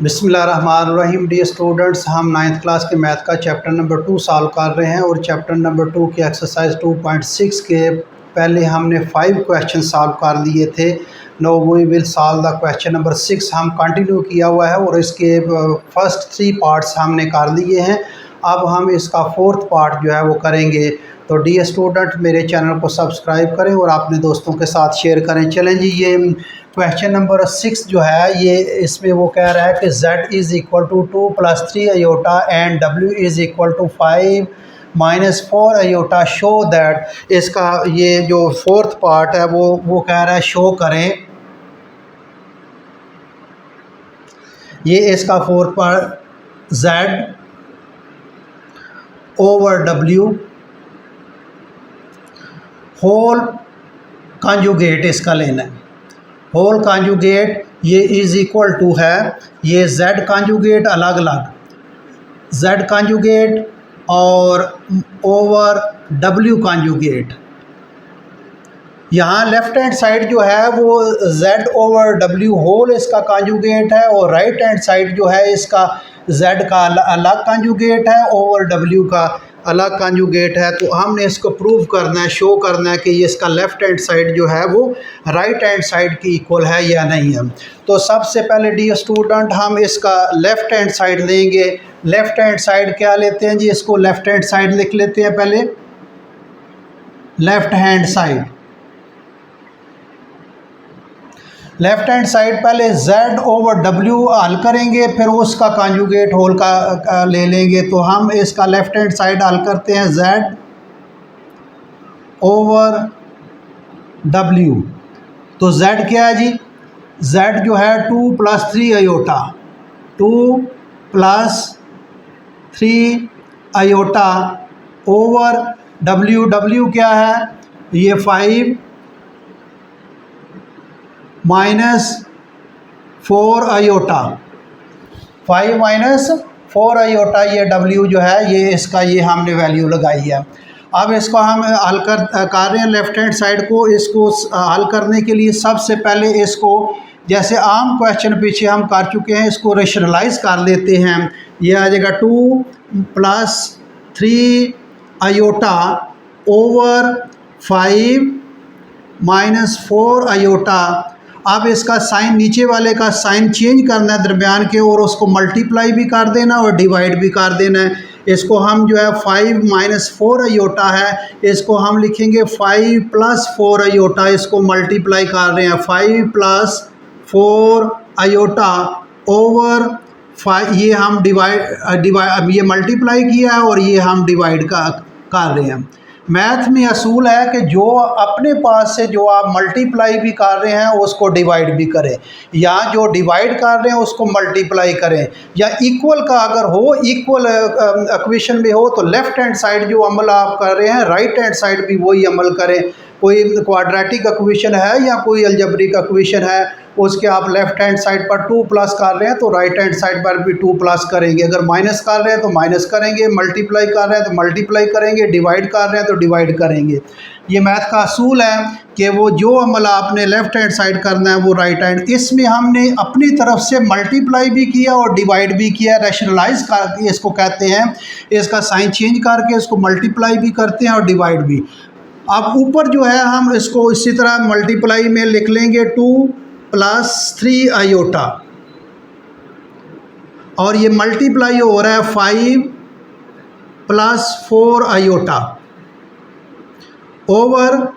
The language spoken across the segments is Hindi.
बिस्मिल्लाहिर्रहमानिर्रहीम। डियर स्टूडेंट्स, हम नाइन्थ क्लास के मैथ का चैप्टर नंबर 2 सॉल्व कर रहे हैं और चैप्टर नंबर 2 की एक्सरसाइज 2.6 के पहले हमने 5 क्वेश्चन सॉल्व कर लिए थे। No we will solve the question number 6 हम कंटिन्यू किया हुआ है और इसके फर्स्ट 3 पार्ट्स हमने कर लिए हैं। अब हम इसका 4th पार्ट जो है वो करेंगे। तो डियर स्टूडेंट, मेरे चैनल को सब्सक्राइब करें और अपने दोस्तों के साथ शेयर करें। चलें जी, ये क्वेश्चन नंबर 6 जो है ये इसमें वो कह रहा है कि z is equal to 2 + 3 iota and w is equal to 5 - 4 iota. Show that, इसका ये जो 4th पार्ट है वो कह रहा है शो करें। ये इसका 4th part z over w whole conjugate इसका लेना है। होल कॉन्जुगेट ये इज़ इक्वल टू है, ये z कॉन्जुगेट अलग अलग, z कॉन्जुगेट और ओवर w कॉन्जुगेट। यहाँ लेफ़्ट हैंड साइड जो है वो z ओवर w होल इसका कॉन्जुगेट है और राइट हैंड साइड जो है इसका z का अलग कॉन्जुगेट है, ओवर w का अलग कॉन्जुगेट है। तो हमने इसको प्रूव करना है, शो करना है कि ये इसका लेफ़्ट हैंड साइड जो है वो राइट हैंड साइड की इक्वल है या नहीं है। तो सबसे पहले डियर स्टूडेंट हम इसका लेफ़्ट हैंड साइड लेंगे। लेफ़्ट हैंड साइड क्या लेते हैं जी, इसको लेफ़्ट हैंड साइड लिख लेते हैं पहले। Left hand side, left hand side पहले z ओवर w हल करेंगे, फिर उसका कॉन्जुगेट होल का ले लेंगे। तो हम इसका लेफ़्ट हैंड साइड हल करते हैं z ओवर w। तो z क्या है जी, z जो है 2 + 3 आयोटा, 2 + 3 आयोटा ओवर w क्या है, ये 5 - 4 आयोटा, 5 - 4 आयोटा ये w जो है ये इसका ये हमने वैल्यू लगाई है। अब इसको हम हल कर रहे हैं लेफ़्ट हैंड साइड को। इसको हल करने के लिए सबसे पहले इसको जैसे आम क्वेश्चन पीछे हम कर चुके हैं इसको रेशनलाइज कर लेते हैं। ये आ जाएगा 2 + 3 आयोटा ओवर 5 - 4 आयोटा। अब इसका साइन, नीचे वाले का साइन चेंज करना है दरमियान के, और उसको मल्टीप्लाई भी कर देना और डिवाइड भी कर देना है। इसको हम जो है 5 - 4 आयोटा है, इसको हम लिखेंगे 5 + 4 आयोटा। इसको मल्टीप्लाई कर रहे हैं 5 + 4 आयोटा ओवर 5। ये हम डिवाइड ये मल्टीप्लाई किया है और ये हम डिवाइड कर रहे हैं। मैथ में असूल है कि जो अपने पास से जो आप मल्टीप्लाई भी कर रहे हैं उसको डिवाइड भी करें, या जो डिवाइड कर रहे हैं उसको मल्टीप्लाई करें, या इक्वल का अगर हो, इक्वल इक्वेशन में हो तो लेफ़्ट हैंड साइड जो अमल आप कर रहे हैं राइट हैंड साइड भी वही अमल करें। कोई क्वाड्रेटिक इक्वेशन है या कोई अलजेब्रिक इक्वेशन है, उसके आप लेफ़्ट हैंड साइड पर 2 प्लस कर रहे हैं तो राइट हैंड साइड पर भी 2 प्लस करेंगे। अगर माइनस कर रहे हैं तो माइनस करेंगे, मल्टीप्लाई कर रहे हैं तो मल्टीप्लाई करेंगे, डिवाइड कर रहे हैं तो डिवाइड करेंगे। ये मैथ का असूल है कि वो जो अमल आपने लेफ़्ट हैंड साइड करना है वो राइट हैंड। इसमें हमने अपनी तरफ से मल्टीप्लाई भी किया और डिवाइड भी किया, रैशनलाइज कर इसको कहते हैं। इसका साइन चेंज करके इसको मल्टीप्लाई भी करते हैं और डिवाइड भी। अब ऊपर जो है हम इसको इसी तरह मल्टीप्लाई में लिख लेंगे 2 + 3 आयोटा, और ये मल्टीप्लाई हो रहा है 5 + 4 आयोटा ओवर।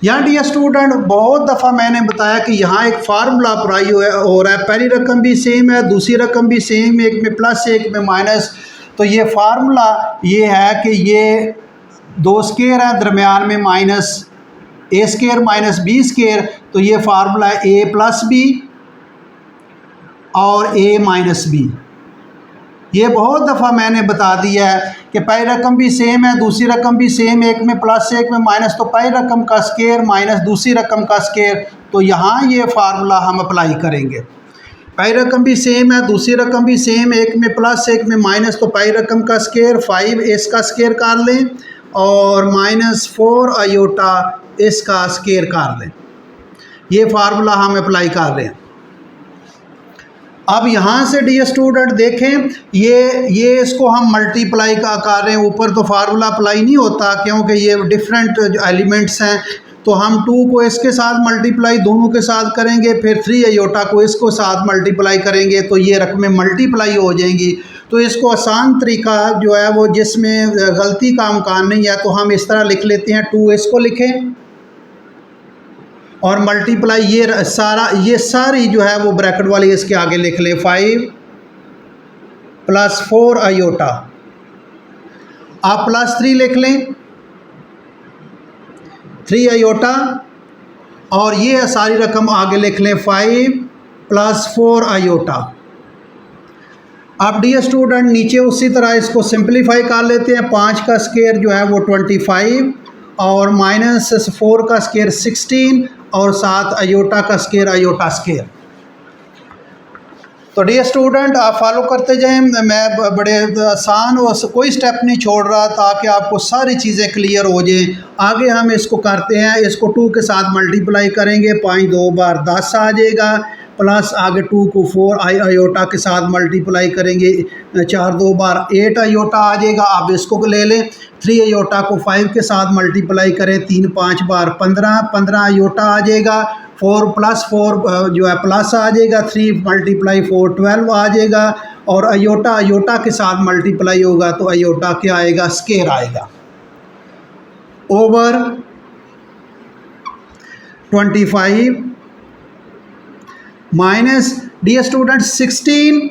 यहाँ डियर स्टूडेंट बहुत दफ़ा मैंने बताया कि यहाँ एक फार्मूला अप्लाई हो रहा है। पहली रकम भी सेम है, दूसरी रकम भी सेम, एक में प्लस एक में माइनस। तो ये फार्मूला ये है कि ये 2 स्क्वायर है, दरमियान में माइनस a² - b²। तो ये फार्मूला है a + b और a - b। ये बहुत दफ़ा मैंने बता दिया है कि पहली रकम भी सेम है, दूसरी रकम भी सेम, एक में प्लस एक में माइनस। तो पहली रकम का स्क्वायर माइनस दूसरी रकम का स्क्वायर। तो यहाँ ये फार्मूला हम अप्लाई करेंगे। पहली रकम भी सेम है, दूसरी रकम भी सेम, एक में प्लस एक में माइनस। तो पहली रकम का स्क्वायर 5 इसका स्क्वायर कर लें और -4 आयोटा इसका स्क्वायर कर लें। ये फार्मूला हम अप्लाई कर रहे हैं। अब यहाँ से डी स्टूडेंट देखें, ये इसको हम मल्टीप्लाई का कर रहे हैं, ऊपर तो फार्मूला अप्लाई नहीं होता क्योंकि ये डिफरेंट एलिमेंट्स हैं। तो हम 2 को इसके साथ मल्टीप्लाई दोनों के साथ करेंगे, फिर 3 आयोटा को इसको साथ मल्टीप्लाई करेंगे, तो ये रकमें मल्टीप्लाई हो जाएंगी। तो इसको आसान तरीका जो है वो जिसमें गलती का इम्कान नहीं है, तो हम इस तरह लिख लेते हैं, 2 इसको लिखें और मल्टीप्लाई ये सारी जो है वो ब्रैकेट वाली इसके आगे लिख ले, 5 + 4 आयोटा। आप +3 लिख लें, 3 आयोटा, और ये सारी रकम आगे लिख लें 5 + 4 आयोटा। अब डी स्टूडेंट नीचे उसी तरह इसको सिंप्लीफाई कर लेते हैं। 5 का स्क्वायर जो है वो 25 और -4 का स्क्वायर 16 और 7 आयोटा का स्क्वायर आयोटा स्क्वायर। तो डी स्टूडेंट आप फॉलो करते जाएं, मैं बड़े आसान और कोई स्टेप नहीं छोड़ रहा ताकि आपको सारी चीज़ें क्लियर हो जाएं। आगे हम इसको करते हैं, इसको 2 के साथ मल्टीप्लाई करेंगे, 5 2 बार 10 आ जाएगा, प्लस आगे 2 को 4 आयोटा के साथ मल्टीप्लाई करेंगे, 4 2 बार 8 आयोटा आ जाएगा। आप इसको ले लें, 3 आयोटा को 5 के साथ मल्टीप्लाई करें, 3 5 बार 15 आयोटा आ जाएगा। 4 + 4 जो है प्लस आ जाएगा, 3 × 4 12 आ जाएगा, और आयोटा के साथ मल्टीप्लाई होगा तो आयोटा क्या आएगा, स्क्वायर आएगा, over 25 minus dear student 16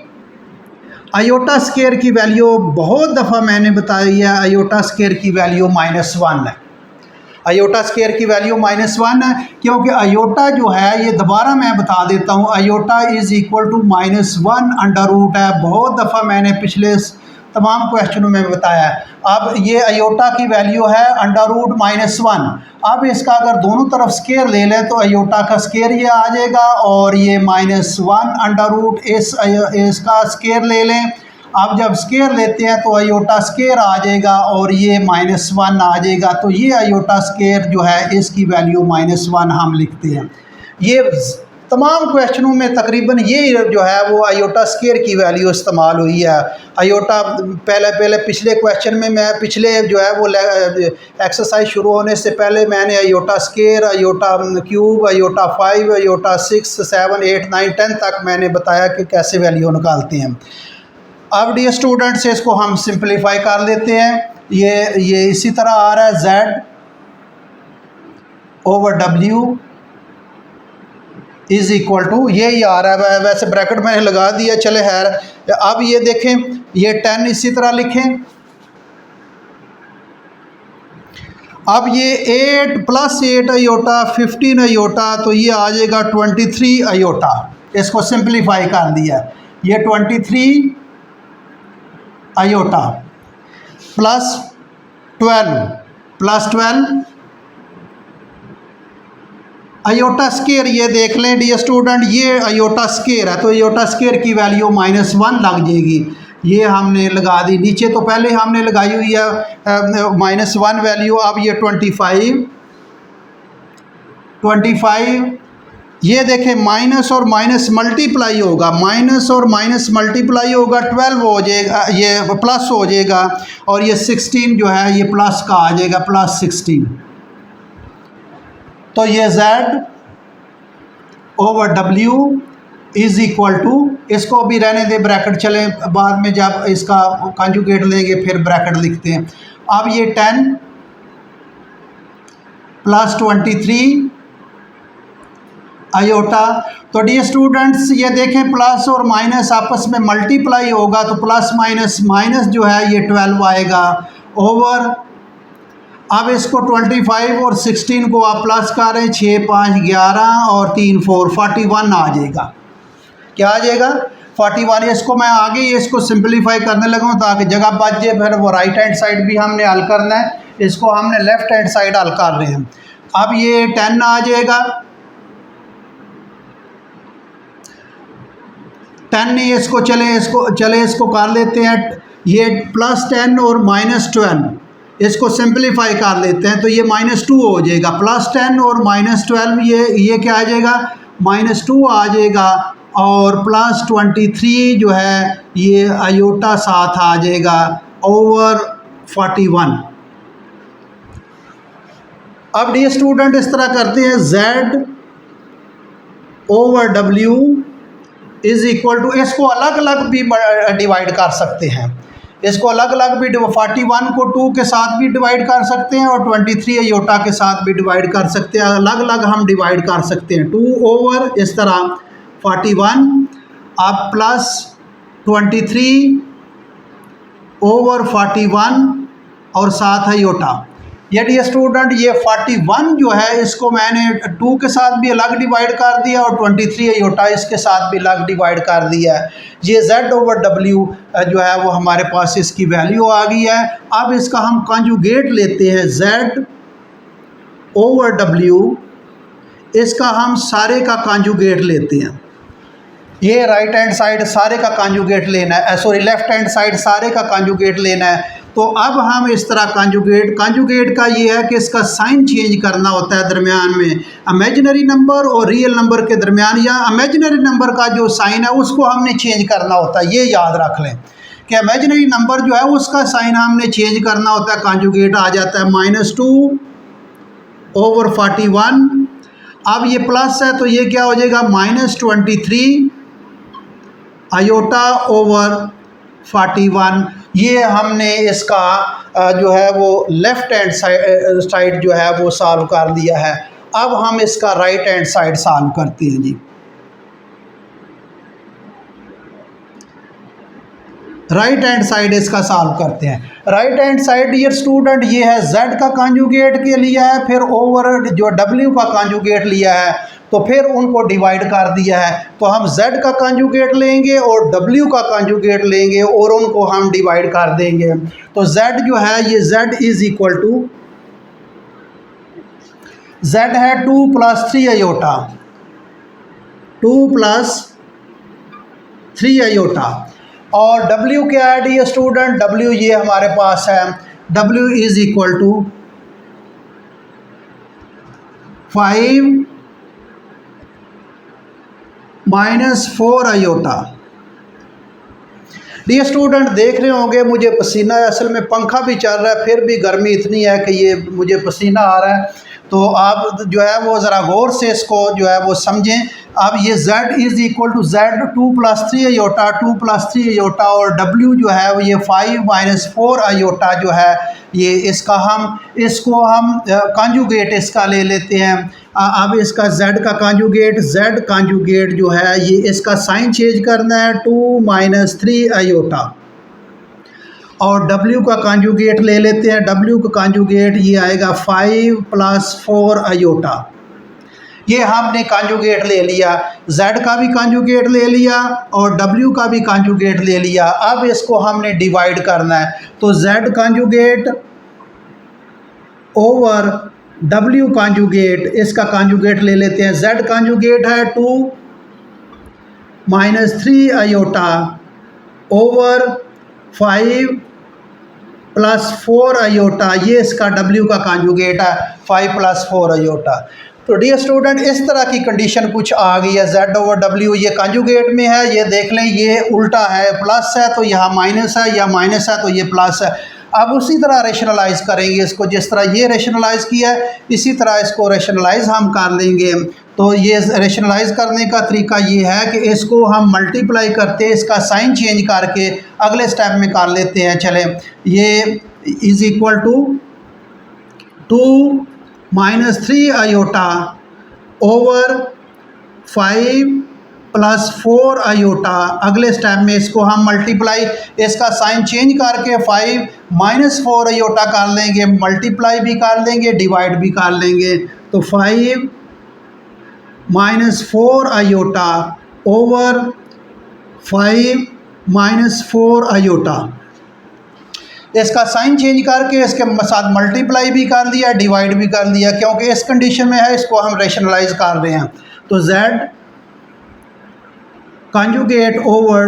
iota square की वैल्यू बहुत दफ़ा मैंने बताई है, आयोटा स्क्वायर की वैल्यू -1 है। आयोटा स्क्वायर की वैल्यू -1 है क्योंकि आयोटा जो है, ये दोबारा मैं बता देता हूँ, iota is equal to -1 under root है। बहुत दफ़ा मैंने पिछले तमाम क्वेश्चनों में बताया है। अब ये आयोटा की वैल्यू है अंडर रूट -1। अब इसका अगर दोनों तरफ स्क्वायर ले लें तो आयोटा का स्क्वायर ये आ जाएगा, और ये -1 अंडर रूट इसका स्क्वायर ले लें। अब जब स्क्वायर लेते हैं तो आयोटा स्क्वायर आ जाएगा और ये -1 आ जाएगा, तो ये आयोटा स्क्वायर जो है इसकी वैल्यू -1 हम लिखते हैं। ये तमाम क्वेश्चनों में तकरीबन ये जो है वो आयोटा स्क्वायर की वैल्यू इस्तेमाल हुई है। आयोटा पहले पिछले क्वेश्चन में मैं पिछले जो है वो एक्सरसाइज शुरू होने से पहले मैंने iota square, iota cube, iota 5, iota 6 7 8 9 10 तक मैंने बताया कि कैसे वैल्यू निकालते हैं। अब डी स्टूडेंट्स इसको हम सिंप्लीफाई कर लेते हैं। ये इसी तरह आ रहा है, Z over W is equal to यही आ रहा है, वैसे ब्रैकेट मैंने लगा दिया, चले खैर। अब ये देखें, ये 10 इसी तरह लिखें। अब ये 8 + 8 आयोटा 15 आयोटा, तो ये आ जाएगा 23 आयोटा। इसको सिंप्लीफाई कर दिया, ये 23 आयोटा +12 आयोटा स्क्वायर। ये देख लें डी स्टूडेंट, ये आयोटा स्क्वायर है, तो आयोटा स्क्वायर की वैल्यू -1 लग जाएगी। ये हमने लगा दी, नीचे तो पहले हमने लगाई हुई है -1 वैल्यू। अब ये 25 ये देखें, माइनस और माइनस मल्टीप्लाई होगा, माइनस और माइनस मल्टीप्लाई होगा, 12 हो जाएगा, ये प्लस हो जाएगा, और ये 16 जो है ये प्लस का आ जाएगा, +16। तो ये Z over W is equal to, इसको भी रहने दे ब्रैकेट, चले बाद में जब इसका कंजुगेट लेंगे फिर ब्रैकेट लिखते हैं। अब ये 10 + 23 आयोटा। तो डी स्टूडेंट्स ये देखें, प्लस और माइनस आपस में मल्टीप्लाई होगा, तो प्लस माइनस जो है ये 12 आएगा, ओवर। अब इसको 25 और 16 को आप प्लस करें, 6 5 11 और 3 4 41 आ जाएगा। क्या आ जाएगा? 41। इसको मैं आगे इसको सिंप्लीफाई करने लगा हूँ ताकि जगह बच जाए, फिर वो राइट हैंड साइड भी हमने हल करना है, इसको हमने लेफ्ट हैंड साइड हल कर रहे हैं। अब ये 10 आ जाएगा, 10 नहीं, चले इसको कर लेते हैं, ये +10 और -12 इसको सिंप्लीफाई कर लेते हैं, तो ये -2 हो जाएगा। +10 और -12 ये क्या आ जाएगा, -2 आ जाएगा, और प्लस 23 जो है ये आयोटा साथ आ जाएगा ओवर 41। अब डी स्टूडेंट इस तरह करते हैं, z over w is equal to, इसको अलग अलग भी डिवाइड कर सकते हैं, इसको अलग अलग भी 41 को 2 के साथ भी डिवाइड कर सकते हैं और 23 आयोटा के साथ भी डिवाइड कर सकते हैं, अलग अलग हम डिवाइड कर सकते हैं। 2 ओवर इस तरह 41, अब प्लस 23 ओवर 41 और साथ आयोटा। ये डी स्टूडेंट ये 41 जो है इसको मैंने 2 के साथ भी अलग डिवाइड कर दिया और 23 आयोटा इसके साथ भी अलग डिवाइड कर दिया है। ये z ओवर w जो है वो हमारे पास इसकी वैल्यू आ गई है। अब इसका हम कॉन्जुगेट लेते हैं, z ओवर w, इसका हम सारे का कॉन्जुगेट लेते हैं। ये राइट हैंड साइड सारे का कॉन्जुगेट लेना है, सॉरी लेफ्ट हैंड साइड सारे का कॉन्जुगेट लेना है। तो अब हम इस तरह कॉन्जुगेट का ये है कि इसका साइन चेंज करना होता है दरमियान में, इमेजिनरी नंबर और रियल नंबर के दरमियान, या इमेजिनरी नंबर का जो साइन है उसको हमने चेंज करना होता है। ये याद रख लें कि इमेजिनरी नंबर जो है उसका साइन हमने चेंज करना होता है। कॉन्जुगेट आ जाता है -2 ओवर 41। अब ये प्लस है तो ये क्या हो जाएगा -23 आयोटा ओवर 41। ये हमने इसका जो है वो लेफ़्ट हैंड साइड जो है वो सॉल्व कर दिया है। अब हम इसका राइट हैंड साइड सॉल्व करते हैं जी। राइट हैंड साइड इसका सॉल्व करते हैं। Right hand side dear student ये है z का कॉन्जुगेट के लिया है, फिर ओवर जो w का कॉन्जुगेट लिया है, तो फिर उनको डिवाइड कर दिया है। तो हम z का कॉन्जुगेट लेंगे और w का कॉन्जुगेट लेंगे और उनको हम डिवाइड कर देंगे। तो z जो है ये z is equal to, z है 2 + 3 आयोटा, 2 + 3 आयोटा, और w क्या है डी स्टूडेंट, w ये हमारे पास है, w is equal to 5 - 4 iota. Dear student देख रहे होंगे मुझे पसीना है, असल में पंखा भी चल रहा है फिर भी गर्मी इतनी है कि ये मुझे पसीना आ रहा है। तो आप जो है वो ज़रा गौर से इसको जो है वो समझें। अब ये z is equal to z 2 + 3 iota, 2 + 3 iota, और w जो है वो ये 5 - 4 आयोटा जो है ये इसको हम कॉन्जुगेट इसका ले लेते हैं। अब इसका z का कॉन्जुगेट जो है ये इसका साइन चेंज करना है, 2 - 3 आयोटा, और w का कॉन्जुगेट ले लेते हैं। w का कॉन्जुगेट ये आएगा 5 + 4 आयोटा। ये हमने कॉन्जुगेट ले लिया, z का भी कॉन्जुगेट ले लिया और w का भी कॉन्जुगेट ले लिया। अब इसको हमने डिवाइड करना है, तो z conjugate over w conjugate, इसका कॉन्जुगेट ले लेते हैं। z कॉन्जुगेट है 2 - 3 आयोटा ओवर 5 + 4 आयोटा, ये इसका w का कॉन्जुगेट है 5 + 4 आयोटा। तो डियर स्टूडेंट इस तरह की कंडीशन कुछ आ गई है, z ओवर w ये कॉन्जुगेट में है, ये देख लें ये उल्टा है, प्लस है तो यहाँ माइनस है, या माइनस है तो ये प्लस है। अब उसी तरह रेशनलाइज करेंगे इसको, जिस तरह ये रेशनलाइज किया है इसी तरह इसको रेशनलाइज हम कर लेंगे। तो ये रेशनलाइज करने का तरीका ये है कि इसको हम मल्टीप्लाई करते हैं, इसका साइन चेंज करके अगले स्टेप में कर लेते हैं। चलें, ये is equal to 2 - 3 iota over 5 + 4 iota. अगले स्टेप में इसको हम मल्टीप्लाई, इसका साइन चेंज करके 5 - 4 आयोटा कर लेंगे, मल्टीप्लाई भी कर लेंगे, डिवाइड भी कर लेंगे। तो 5 - 4 आयोटा ओवर 5 - 4 आयोटा, इसका साइन चेंज करके इसके साथ मल्टीप्लाई भी कर दिया, डिवाइड भी कर दिया, क्योंकि इस कंडीशन में है, इसको हम रेशनलाइज कर रहे हैं। तो z conjugate over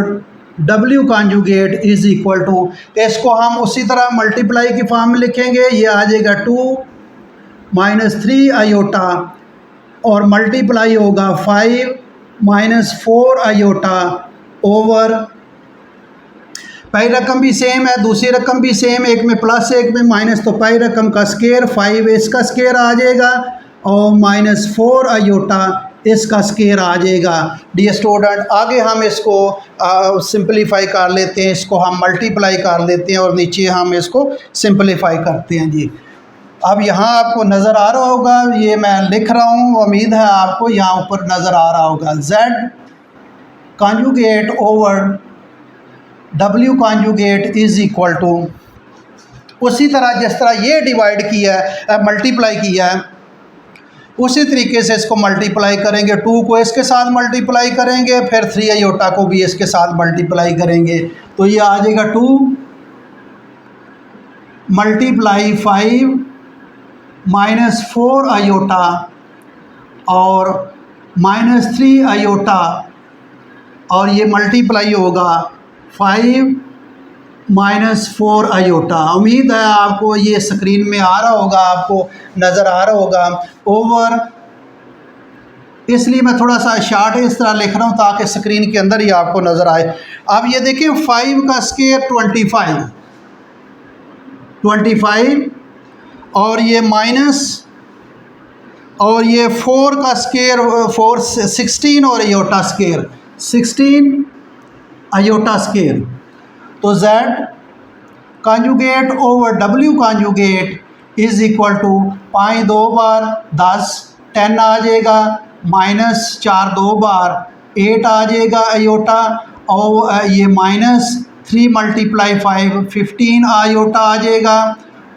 w conjugate is equal to, इसको हम उसी तरह मल्टीप्लाई की फॉर्म में लिखेंगे, ये आ जाएगा 2 - 3 आयोटा और मल्टीप्लाई होगा 5 -4 आयोटा ओवर, पहली रकम भी सेम है, दूसरी रकम भी सेम, एक में प्लस एक में माइनस, तो पहली रकम का स्केयर 5 इसका स्केयर आ जाएगा और -4 आयोटा इसका स्केयर आ जाएगा। डियर स्टूडेंट, आगे हम इसको सिंपलीफाई कर लेते हैं, इसको हम मल्टीप्लाई कर लेते हैं और नीचे हम इसको सिंपलीफाई करते हैं जी। अब यहाँ आपको नज़र आ रहा होगा, ये मैं लिख रहा हूँ, उम्मीद है आपको यहाँ ऊपर नज़र आ रहा होगा, Z conjugate over W conjugate is equal to, उसी तरह जिस तरह ये डिवाइड किया है, मल्टीप्लाई किया है, उसी तरीके से इसको मल्टीप्लाई करेंगे। 2 को इसके साथ मल्टीप्लाई करेंगे, फिर 3 आयोटा को भी इसके साथ मल्टीप्लाई करेंगे, तो ये आ जाएगा 2 मल्टीप्लाई 5 -4 आयोटा और -3 आयोटा, और ये मल्टीप्लाई होगा 5 -4 आयोटा। उम्मीद है आपको ये स्क्रीन में आ रहा होगा, आपको नज़र आ रहा होगा ओवर, इसलिए मैं थोड़ा सा शार्ट इस तरह लिख रहा हूँ ताकि स्क्रीन के अंदर ही आपको नज़र आए। अब ये देखिए 5 का स्केयर 25 और ये माइनस, और ये 4 का स्केयर 4 16 और आयोटा स्केयर 16 आयोटा स्केयर, तो Z conjugate over W conjugate is equal to 5 2 बार 10 10 आ जाएगा, -4 2 बार 8 आ जाएगा आयोटा, और ये -3 मल्टीप्लाई 5 15 आयोटा आ जाएगा,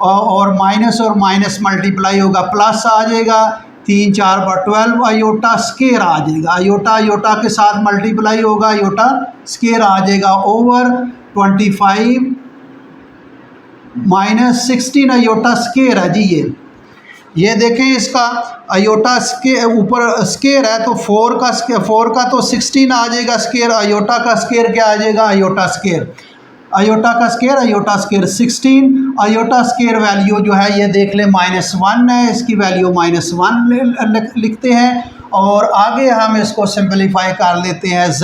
और माइनस और माइनस मल्टीप्लाई होगा प्लस आ जाएगा, 3 4 बार 12 आयोटा स्केयर आ जाएगा, आयोटा आयोटा के साथ मल्टीप्लाई होगा, आयोटा स्केयर आ जाएगा ओवर 25 -16 आयोटा स्केयर है जी। ये देखें, इसका आयोटा ऊपर स्केयर है, तो 4 का तो 16 आ जाएगा स्केयर, आयोटा का स्केयर क्या आ जाएगा, आयोटा स्केयर, आयोटा का square iota square 16, iota square value जो है ये देख लें -1 है, इसकी वैल्यू -1 लिखते हैं, और आगे हम इसको सिंपलीफाई कर लेते हैं। Z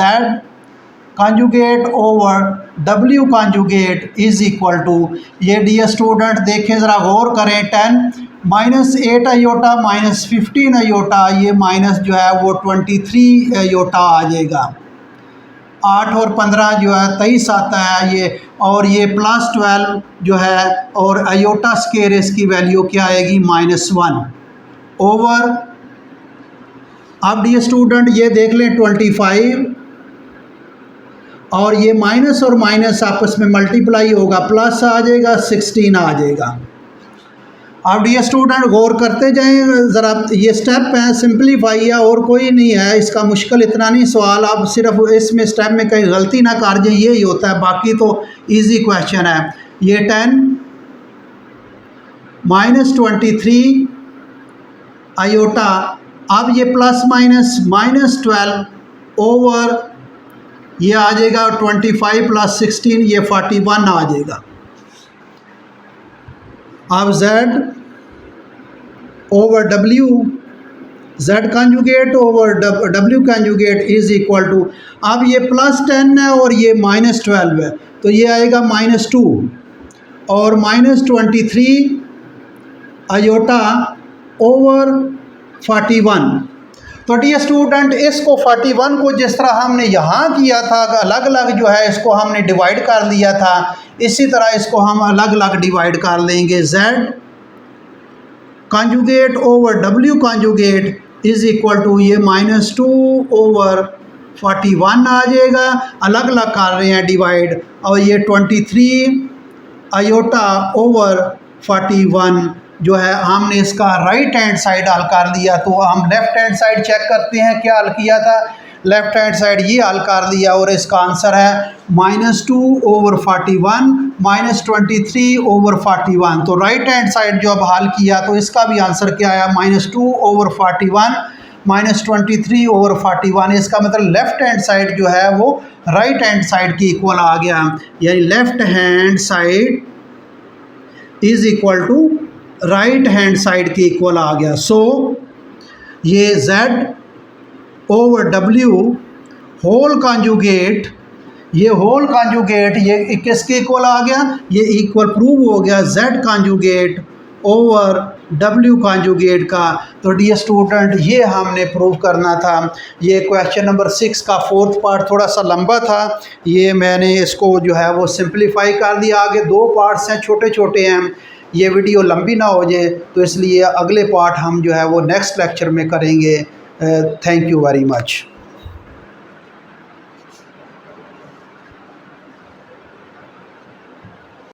conjugate over W conjugate is equal to, ये डियर स्टूडेंट देखें ज़रा गौर करें, 10 -8 आयोटा -15 आयोटा, ये माइनस जो है वो 23 आयोटा आ जाएगा, 8 और 15 जो है 23 आता है ये, और ये +12 जो है, और आयोटा स्केयर इसकी वैल्यू क्या आएगी, -1 ओवर, अब डियर स्टूडेंट ये देख लें 25, और ये माइनस और माइनस आपस में मल्टीप्लाई होगा, प्लस आ जाएगा 16 आ जाएगा। अब डियर स्टूडेंट गौर करते जाएं ज़रा, ये स्टेप है, सिंपलीफाई है और कोई नहीं है, इसका मुश्किल इतना नहीं सवाल, आप सिर्फ इसमें स्टेप में कहीं गलती ना कर जाए, यही होता है, बाकी तो इजी क्वेश्चन है। ये 10 -23 आयोटा, अब ये प्लस माइनस -12 ओवर, ये आ जाएगा 25 + 16, ये 41 आ जाएगा। अब Z over W, Z conjugate over W conjugate is equal to, अब ये +10 है और ये -12 है, तो ये आएगा -2 और -23 आयोटा ओवर 41। तो डियर स्टूडेंट, इसको 41 को जिस तरह हमने यहाँ किया था, अलग अलग जो है इसको हमने डिवाइड कर लिया था, इसी तरह इसको हम अलग अलग डिवाइड कर लेंगे। Z conjugate over W conjugate is equal to, ये -2 ओवर 41 आ जाएगा, अलग अलग कर रहे हैं डिवाइड, और ये 23 आयोटा ओवर 41 जो है हमने इसका राइट हैंड साइड हल कर लिया। तो हम लेफ़्ट हैंड साइड चेक करते हैं क्या हल किया था, लेफ़्ट हैंड साइड ये हल कर लिया और इसका आंसर है -2 ओवर 41 -23 ओवर 41। तो राइट हैंड साइड जो अब हल किया तो इसका भी आंसर क्या आया, -2 ओवर 41 -23 ओवर 41। इसका मतलब लेफ़्ट हैंड साइड जो है वो राइट हैंड साइड की इक्वल आ गया, यानी left hand side is equal to right hand side की इक्वल आ गया। सो ये Z over W whole conjugate, ये होल कॉन्जुगेट ये किसके इक्वल आ गया, ये इक्वल प्रूव हो गया Z conjugate over W conjugate का। तो डियर स्टूडेंट ये हमने प्रूव करना था। ये क्वेश्चन नंबर 6 का फोर्थ पार्ट थोड़ा सा लंबा था, ये मैंने इसको जो है वो सिंप्लीफाई कर दिया। आगे 2 पार्ट्स हैं, छोटे छोटे हैं, ये वीडियो लंबी ना हो जाए, तो इसलिए अगले पार्ट हम जो है वो नेक्स्ट लेक्चर में करेंगे। Thank you very much.